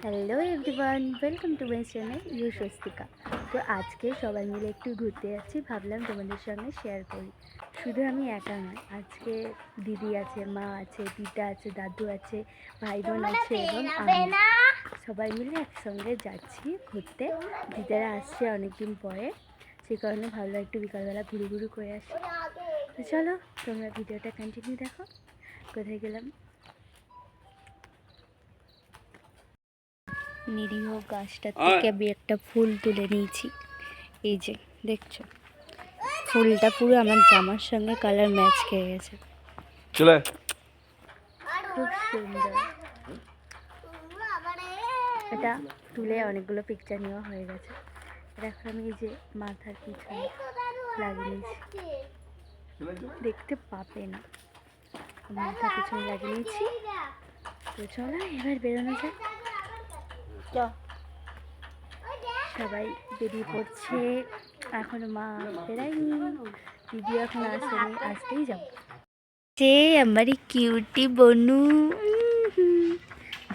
Hello everyone, welcome to my channel you Swastika. তো আজকে সবাই মিলে একটু ঘুরতে যাচ্ছি, ভাবলাম তোমাদের সঙ্গে শেয়ার করি। শুধু আমি একা নয়, আজকে দিদি আছে, মা আছে, দিদা আছে, দাদু আছে, ভাই বোন আছে এবং আমি সবাই মিলে একসঙ্গে যাচ্ছি ঘুরতে। দিদারা আসছে অনেকদিন পরে, সেই কারণে ভাবলাম একটু বিকালবেলা ঘুরু ঘুরু করে আসি। তো চলো তোমরা ভিডিওটা কন্টিনিউ দেখো। কোথায় গেলাম, নিরীহ গাছটা থেকে আমি একটা ফুল তুলে নিয়েছি। এই যে দেখছো, ফুলটা পুরো আমার জামার সঙ্গে কালার ম্যাচ খেয়ে গেছে, খুব সুন্দর। এটা তুলে অনেকগুলো পিকচার নেওয়া হয়ে গেছে। এখন আমি এই যে মাথার পিছনে লাগিয়েছি, দেখতে পাবে না, মাথার পিছনে লাগিয়েছি। তো চলো এবার বেরোনো যাক। সবাই বেরিয়ে পড়ছে, এখনো মা বেরায়নি, দিদি এখন আসেনি, আসতেই যাবো। যে আমারই কিউটি বনু,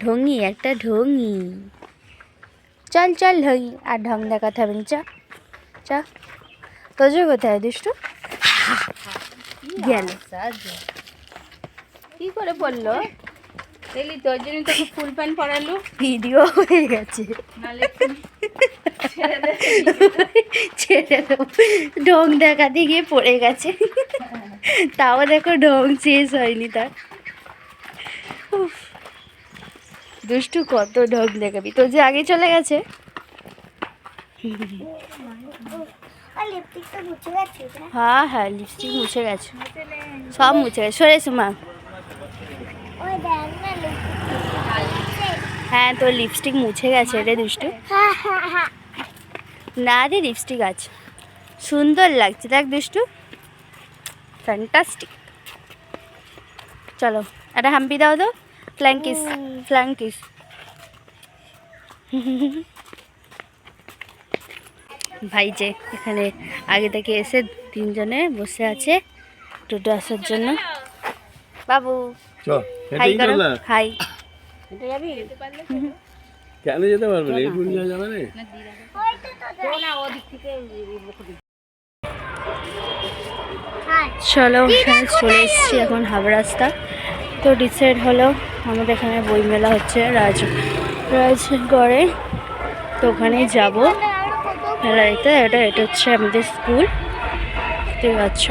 ঢঙি একটা ঢঙি। চল চল ঢঙি, আর ঢং দেখাতে হবে না। চ চ, তোজো কোথায় দুষ্টু গেল? কি করে পড়লো? দেখলি তোর জন্য তোকে ফুল প্যান্ট পরালো। ভিডিও হয়ে গেছে, ছেড়ে দেবো। ঢং দেখাতে গিয়ে পড়ে গেছে, তাও দেখো ঢং শেষ হয়নি তার। দুষ্টু কত ঢং দেখাবি, তোর যে আগে চলে গেছে। হ্যাঁ হ্যাঁ, লিপস্টিক মুছে গেছে, সব মুছে গেছে। সরে সুমা, হ্যাঁ তোর লিপস্টিক মুছে গেছে রে দুষ্টু। না রে, লিপস্টিক আছে, সুন্দর লাগছে দেখ দুষ্টু, ফ্যান্টাস্টিক। চলো একটা হাম্পি দাও তো, ফ্ল্যাঙ্কিস ফ্ল্যাঙ্কিস। ভাই যে এখানে আগে থেকে এসে তিনজনে বসে আছে টোটো আসার জন্য। বাবু হাই করো, হাই। কেন যেতে পারবে না? এই ফুল যাবে না। চলো চলে এসেছি এখন হাওড়া রাস্তা। তো ডিসাইড হলো আমাদের এখানে বইমেলা হচ্ছে রাজগড়ে, তো ওখানেই যাবো মেলা দেখতে। এটা হচ্ছে আমাদের স্কুল, দেখতে পাচ্ছ।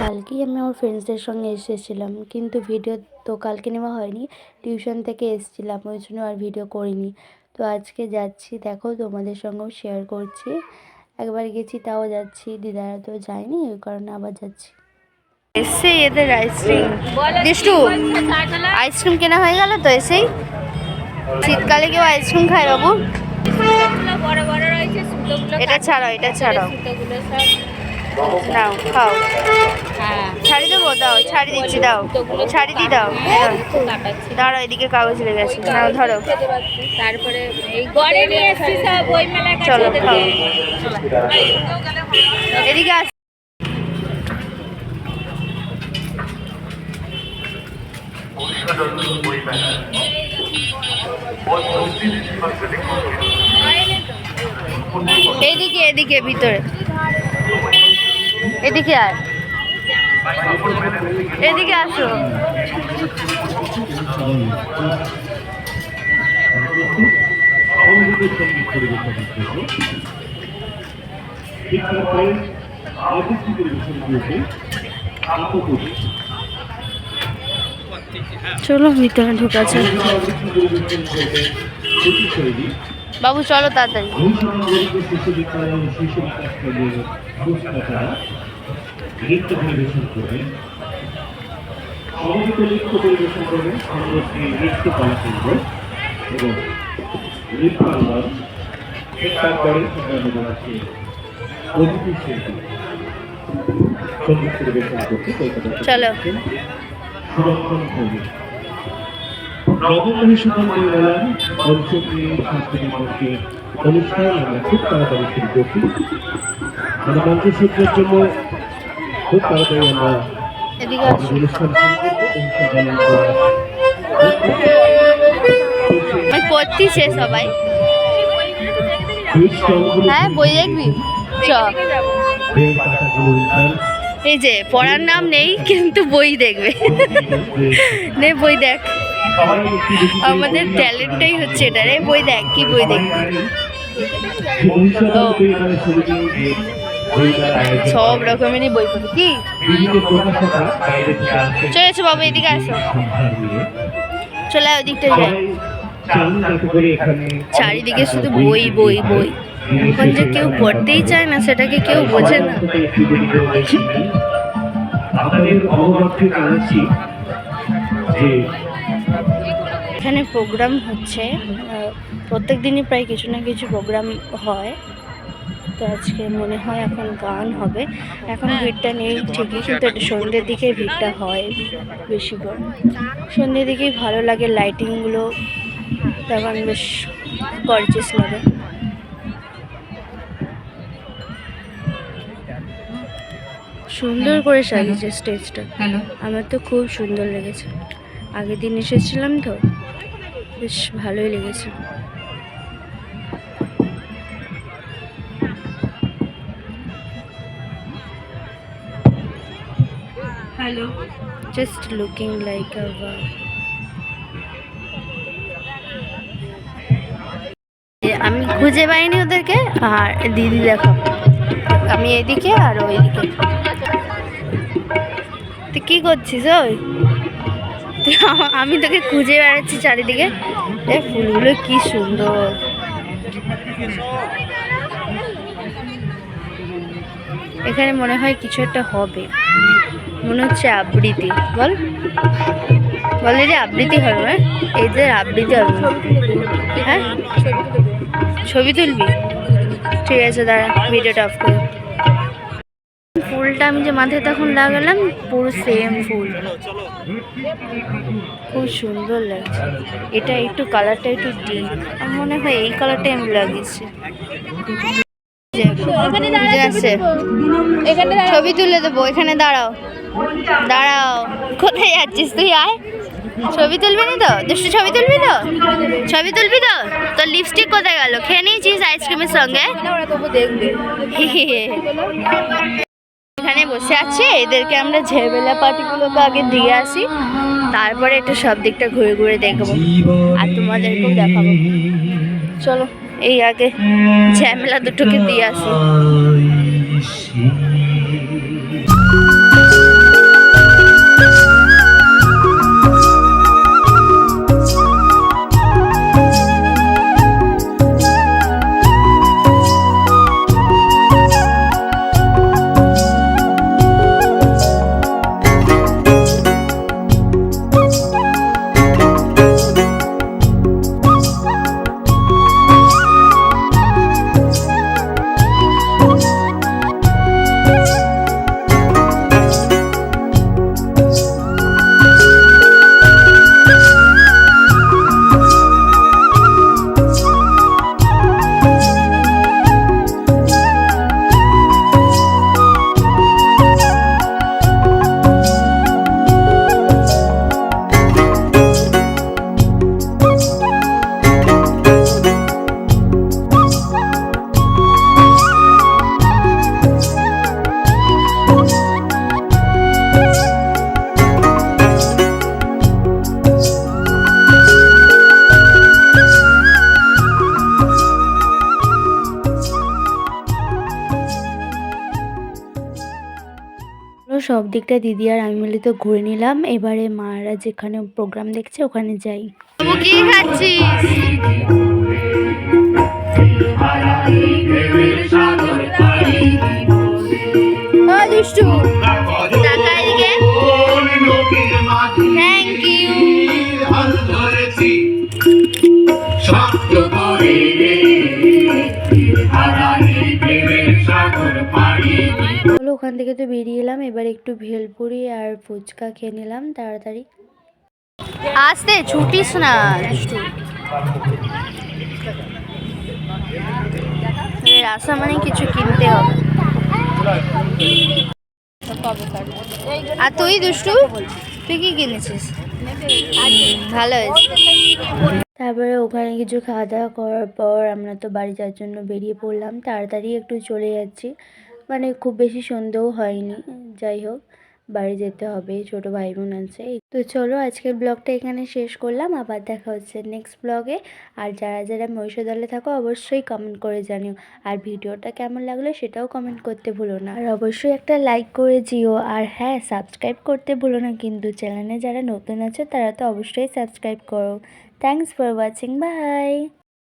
কালকেই আমি আমার ফ্রেন্ডসদের সঙ্গে এসেছিলাম, কিন্তু ভিডিও তো কালকে নেওয়া হয়নি, টিউশন থেকে এসেছিলাম, ওই জন্য আর ভিডিও করিনি। তো আজকে যাচ্ছি, দেখো তোমাদের সঙ্গেও শেয়ার করছি। একবার গেছি তাও যাচ্ছি, দিদারা তো যায়নি, ওই কারণে আবার যাচ্ছি। এসে এদের আইসক্রিম, দুষ্টু আইসক্রিম কেনা হয়ে গেল তো এসেই। শীতকালে কেউ আইসক্রিম খায় বাবু? এটা ছাড়াও, এটা ছাড়াও, নাও খাও। ছাড়ি দেবো, দাও ছাড়ি দিচ্ছি, দাও ছাড়ি দিয়ে দাও। দাঁড়াও, এদিকে কাগজ লেগে গেছে, নাও ধরো। তারপরে এই ঘরে নিয়ে এসেছি সব বই মেলা। চলো খাও, এদিকে আস। এদিকে এদিকে ভিতরে, এদিকে আর এদিকে আসো। চলো ভিতরে ঢোকা যাক। বাবু চলো তাড়াতাড়ি। নৃত্য পরিবেশন করবেন, সমবেত নৃত্য পরিবেশন করবেন সংগঠনের নৃত্য কলা কেন্দ্র এবং নৃত্যাঙ্গন। তারপরে আছে অতিথি শিল্পী সঙ্গীত পরিবেশন করতে চলো। সুরক্ষণ হবে নবম মহিষাদল বইমেলার পঞ্চমী সাংস্কৃতিক মঞ্চের অনুষ্ঠান আমরা খুব তাড়াতাড়ি শুরু করছি। মানে মঞ্চসজ্জার জন্য খুব তাড়াতাড়ি আমরা অনুষ্ঠান শুরু করবো। পড়তিছে সবাই। হ্যাঁ বই দেখবি চ। এই যে পড়ার নাম নেই কিন্তু বই দেখবে। নে বই দেখ, আমাদের ট্যালেন্টটাই হচ্ছে এটা রে। বই দেখ, কি বই দেখবি? সব রকমেরই বই পড়ি। কি চলে এসো বাবু, এদিকে আসো, চলে ওদিকটা যাই। চারিদিকে শুধু বই বই বই, এখন যে কেউ পড়তেই চায় না সেটাকে কেউ বোঝে না। এখানে প্রোগ্রাম হচ্ছে, প্রত্যেক দিনই প্রায় কিছু না কিছু প্রোগ্রাম হয়। তো আজকে মনে হয় এখন গান হবে। এখন ভিড়টা নেই ঠিকই, কিন্তু এটা সন্ধ্যের দিকে ভিড়টা হয় বেশি করে। সন্ধ্যের দিকেই ভালো লাগে, লাইটিংগুলো তখন বেশ গর্জিয়াস লাগে। সুন্দর করে সাজিয়েছে স্টেজটা, আমার তো খুব সুন্দর লেগেছে। আগের দিন এসেছিলাম তো, বেশ ভালোই লেগেছে। হ্যালো, জাস্ট লুকিং লাইক আ ওয়াও। আমি খুঁজে পাইনি ওদেরকে, আর দিদি দেখো আমি এদিকে আর ওইদিকে। তুই কি করছিস? ওই আমি তোকে খুঁজে বেড়াচ্ছি চারিদিকে। এ ফুলগুলো কি সুন্দর। এখানে মনে হয় কিছু একটা হবে, মনে হচ্ছে আবৃত্তি। বল বলে যে আবৃত্তি হবে। হ্যাঁ এই যে আবৃত্তি হবে। হ্যাঁ ছবি তুলবি? ঠিক আছে দাঁড়া, ভিডিওটা অফ করে। ফুলটা আমি যে মাথায় তখন লাগালাম পুরো সেম ফুল, খুব সুন্দর লাগছে। এটা একটু কালারটা একটু ডিপ, আমার মনে হয় এই কালারটাই আমি লাগিয়েছি। ছবি তুলে দেবো, এখানে দাঁড়াও দাঁড়াও। কোথায় যাচ্ছিস তুই? আয়, ছবি তুলবি না তো? দুষ্টু ছবি তুলবি তো? ছবি তুলবি তো? তোর লিপস্টিক কোথায় গেল? খেয়ে নিয়েছিস আইসক্রিমের সঙ্গে? এখানে বসে আছে, এদেরকে আমরা ঝেবেলা পাটিগুলোকে আগে দিয়ে আসি, তারপরে একটু সব দিকটা ঘুরে ঘুরে দেখবো আর তোমাদেরকেও দেখাবো। চলো এই আগে ঝামেলা দুটোকে দিয়ে আসি। সব দিকটা দিদি আর আমি মিলে তো ঘুরে নিলাম। এবারে মারা যেখানে প্রোগ্রাম দেখছে ওখানে যাই। কি খাচ্ছিস? দুষ্টু টাকা এদিকে। Thank you. ওখান থেকে তো বেরিয়ে এলাম, এবার একটু ভেলপুরি আর ফুচকা খেয়ে নিলাম তাড়াতাড়ি। আসতে ছুটিস না, আসা মানে কিছু কিনতে হবে। আর তুই দুষ্টু, তুই কি কিনেছিস? ভালো হয়েছে। তারপরে ওখানে কিছু খাওয়া দাওয়া করার পর আমরা তো বাড়ি যাওয়ার জন্য বেরিয়ে পড়লাম। তাড়াতাড়ি একটু চলে যাচ্ছি, মানে খুব বেশি সন্ধ্যেও হয়নি। যাই হোক, বাড়ি যেতে হবে, ছোটো ভাই বোন আছে। তো চলো আজকের ব্লগটা এখানে শেষ করলাম, আবার দেখা হচ্ছে নেক্সট ব্লগে। আর যারা যারা মহিষাদলে থাকো অবশ্যই কমেন্ট করে জানিও, আর ভিডিওটা কেমন লাগলো সেটাও কমেন্ট করতে ভুলো না, আর অবশ্যই একটা লাইক করে যেও। আর হ্যাঁ, সাবস্ক্রাইব করতে ভুলো না কিন্তু, চ্যানেলে যারা নতুন আছে তারা তো অবশ্যই সাবস্ক্রাইব করো। Thanks for watching, by.